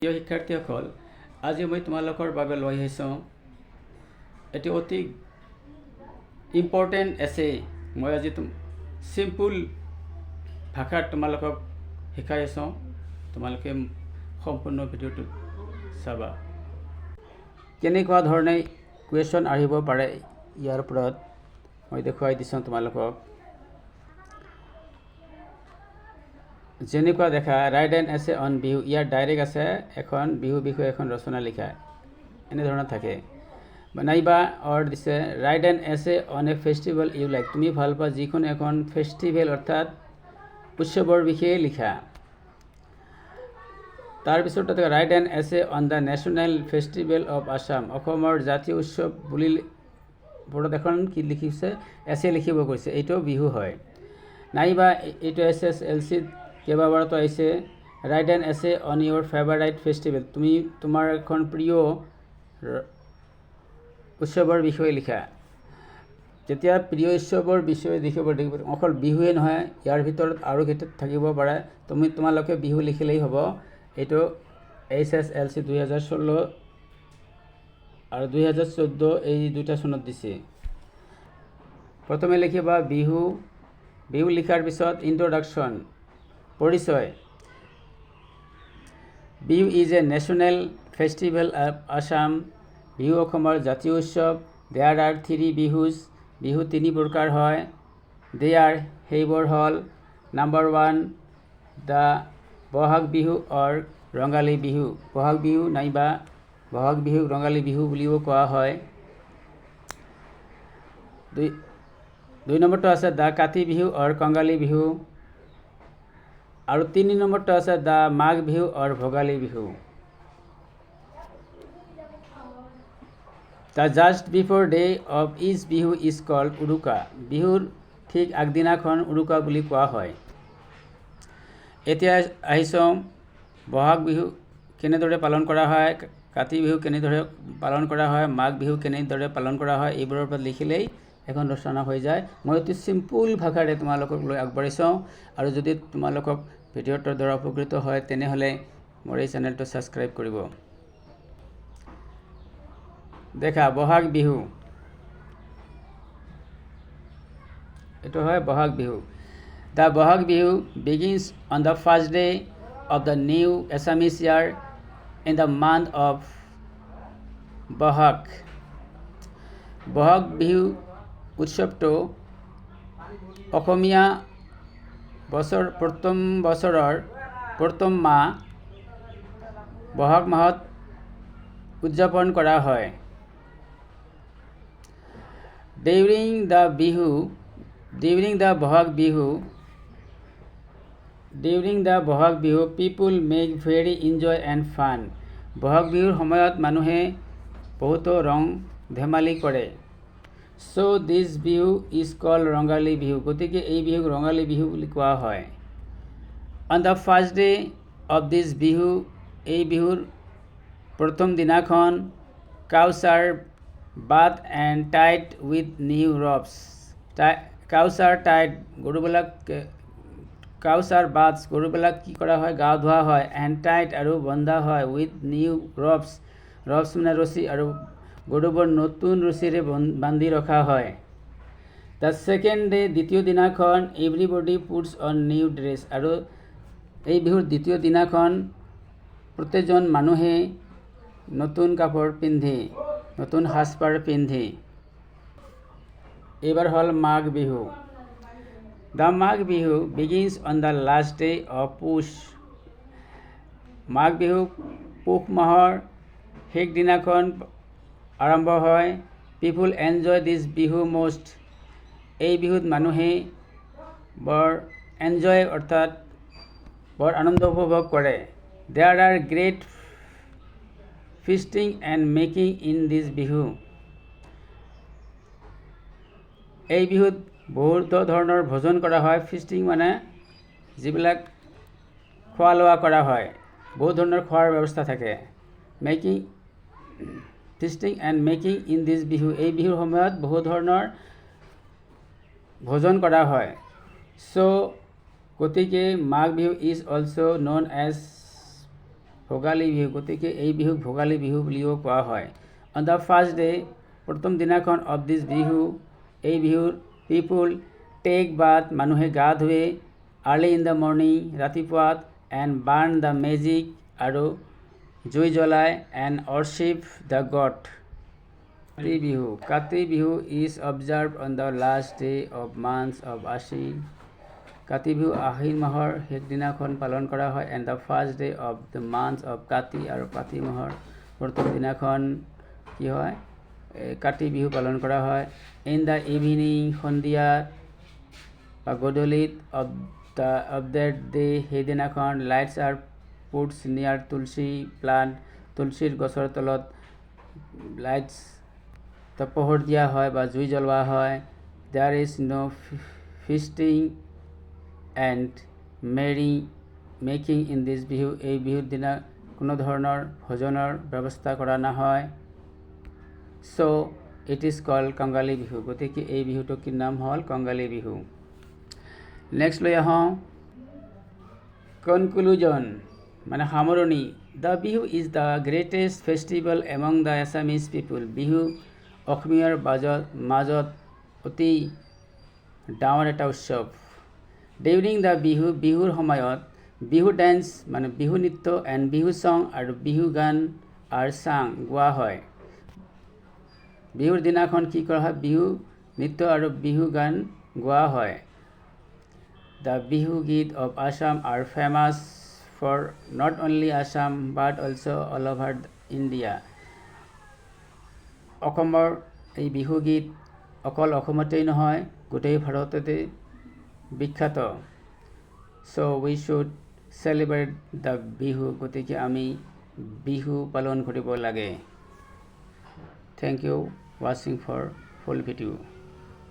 প্ৰিয় শিক্ষাৰ্থীসকল, আজি মই তোমালোকৰ বাবে লৈ আহিছোঁ এটি অতি ইম্পৰ্টেণ্ট এছে। মই আজি চিম্পুল ভাষাত তোমালোকক শিকাই আছোঁ। তোমালোকে সম্পূৰ্ণ ভিডিঅ'টো চাবা। কেনেকুৱা ধৰণে কুৱেশ্যন আহিব পাৰে ইয়াৰ ওপৰত মই দেখুৱাই দিছোঁ তোমালোকক। যেনেকুৱা দেখা right an essay on Bihu, year direct আছে এখন বিহু বিষয়ে এখন ৰচনা লিখা, এনেধৰণৰ থাকে। নাইবা অৰ দিছে write an essay on a festival you like, তুমি ভাল পোৱা যিকোনো এখন ফেষ্টিভেল অৰ্থাৎ উৎসৱৰ বিষয়ে লিখা। তাৰপিছত তাতে right an essay on the national festival of Assam, অসমৰ জাতীয় উৎসৱ বুলি ওপৰত এখন কি লিখিছে এছে লিখিব কৈছে, এইটো বিহু হয়। নাইবা এইটো SSLCত কেইবাবাৰতো আহিছে right an essay on your ফেভাৰাইট festival, তুমি তোমাৰ এখন প্ৰিয় উৎসৱৰ বিষয়ে লিখা। যেতিয়া প্ৰিয় উৎসৱৰ বিষয়ে লিখিব অকল বিহুৱে নহয়, ইয়াৰ ভিতৰত আৰু কেইটা থাকিব পাৰে। তোমালোকে বিহু লিখিলেই হ'ব। এইটো SSLC 2016 আৰু 2014 এই দুটা চনত দিছে। প্ৰথমে লিখিবা বিহু। বিহু লিখাৰ পিছত ইন্ট্ৰডাকশ্যন, পৰিচয়। Bihu is a national festival of Assam, Bihu অসমৰ জাতীয় উৎসৱ। দেয়াৰ আৰ 3 বিহুজ, বিহু 3 প্ৰকাৰ হয়। দেয়াৰ সেইবোৰ হ'ল নাম্বাৰ 1 দ্য বহাগ বিহু অৰ ৰঙালী বিহু, বহাগ বিহু নাইবা বহাগ বিহুক ৰঙালী বিহু বুলিও কোৱা হয়। দুই নম্বৰটো আছে দ্য কাতি বিহু অৰ কঙালী বিহু, আৰু 3 নম্বৰটো আছে the Magh Bihu or Bhogali Bihu. The just before day of each Bihu is called Uruka, বিহুৰ ঠিক আগদিনাখন উৰুকা বুলি কোৱা হয়। এতিয়া আহিছোঁ বহাগ বিহু কেনেদৰে পালন কৰা হয়, কাতি বিহু কেনেদৰে পালন কৰা হয়, মাঘ বিহু কেনেদৰে পালন কৰা হয়, এইবোৰৰ ওপৰত লিখিলেই এখন ৰচনা হৈ যায়। মই অতি চিম্পুল ভাষাৰে তোমালোকক লৈ আগবাঢ়িছোঁ। আৰু যদি তোমালোকক ভিডিঅ'টোৰ দ্বাৰা উপকৃত হয় তেনেহ'লে মোৰ এই চেনেলটো ছাবস্ক্ৰাইব কৰিব। দেখা বহাগ বিহু, এইটো হয় Bohag Bihu. The Bohag Bihu begins on the first day of the new Assamese year in the month of Bohag. Bohag Bihu উৎসৱটো অসমীয়া প্ৰথম বছৰৰ প্ৰথম মাহ বহাগ মাহত উদযাপন কৰা হয়। During the Bohag Bihu people make very enjoy and fun, Bohag বিহুৰ সময়ত মানুহে বহুতো ৰং ধেমালি কৰে। So this Bihu is called Rongali Bihu, গতিকে এই বিহুক ৰঙালী বিহু বুলি কোৱা হয়। On the first day of this Bihu, এই বিহুৰ প্ৰথম দিনাখন cows are bathed and tied with new robes, cows are tied, গৰুবিলাক cows are bathed, গৰুবিলাক কি কৰা হয় গা ধোৱা হয়, and tied আৰু বন্ধা হয় with new robes, robes মানে ৰছী, আৰু গৰুবোৰ নতুন ৰছীৰে বান্ধি ৰখা হয়। The second day, দ্বিতীয় দিনাখন everybody puts on new dress, আৰু এই বিহুৰ দ্বিতীয় দিনাখন প্ৰত্যেকজন মানুহে নতুন কাপোৰ পিন্ধি নতুন সাজপাৰ পিন্ধি। এইবাৰ হ'ল Magh Bihu. The Magh Bihu begins on the last day of Push, Magh Bihu পুহ মাহৰ শেষ দিনাখন আৰম্ভ হয়। People enjoy this Bihu most, এই বিহুত মানুহে বৰ এনজয় অৰ্থাৎ বৰ আনন্দ উপভোগ কৰে। There are great feasting and making in this Bihu, এই বিহুত বহুতো ধৰণৰ ভোজন কৰা হয়। ফিষ্টিং মানে যিবিলাক খোৱা লোৱা কৰা হয়, বহুত ধৰণৰ খোৱাৰ ব্যৱস্থা থাকে। Making feasting and making in this Bihu, এই বিহুৰ সময়ত বহু ধৰণৰ ভোজন কৰা হয়। চ' গতিকে Magh Bihu is also' known as Bhogali Bihu, গতিকে এই বিহুক ভোগালী বিহু বুলিও কোৱা হয়। অন দ্য ফাৰ্ষ্ট ডে, প্ৰথম দিনাখন অফ দিছ বিহু, এই বিহুৰ পিপুল টেক বাথ, মানুহে গা ধুৱে, আৰ্লি ইন দ্য মৰ্ণিং, ৰাতিপুৱাত, এণ্ড বাৰ্ণ দ্য মেজিক, আৰু জুই জ্বলায়, and worship the god. Kati Bihu, Kati Bihu is observed on the last day of month of Ashwin. Kati Bihu Ahin মাহৰ শেষ দিনাখন পালন কৰা হয়। And the first day of the month of Kati, আৰু কাতি মাহৰ প্ৰথম দিনাখন কি হয়, কাতি বিহু পালন কৰা হয়। ইন দ্য ইভিনিং, সন্ধিয়া বা গধূলিত অফ দেট ডে, সেইদিনাখন লাইটছ আৰ পুটছ নিয়াৰ তুলসী প্লাণ্ট, তুলসীৰ গছৰ তলত লাইটছ পোহৰ দিয়া হয় বা জুই জ্বলোৱা হয়। There is no' feasting and merry making in this Bihu, এই বিহুৰ দিনা কোনো ধৰণৰ ভোজনৰ ব্যৱস্থা কৰা নহয়। So' it is called Kongali Bihu, গতিকে এই বিহুটোৰ কি নাম হ'ল কঙালী বিহু। নেক্সট লৈ আহোঁ কনক্লুজন, মানে সামৰণি। The Bihu is the greatest festival among the Assamese people, Bihu অসমীয়াৰ মাজত অতি ডাঙৰ এটা উৎসৱ। ডিউৰিং দ্য বিহু, বিহুৰ সময়ত, বিহু ডেন্স মানে বিহু নৃত্য, এণ্ড বিহু ছং, আৰু বিহু গান আৰ চাং গোৱা হয়। বিহুৰ দিনাখন কি কৰা হয়, বিহু নৃত্য আৰু বিহু গান গোৱা হয়। The Bihu geet of Assam are famous for not only Assam but also' all over India. অসমৰ এই বিহু গীত অকল অসমতেই নহয়, গোটেই ভাৰততে বিখ্যাত। চ' উই শুড চেলিব্ৰেট দ্য বিহু, গতিকে আমি বিহু পালন কৰিব লাগে। থেংক ইউ ৱাচিং ফৰ ফুল ভিডিঅ'।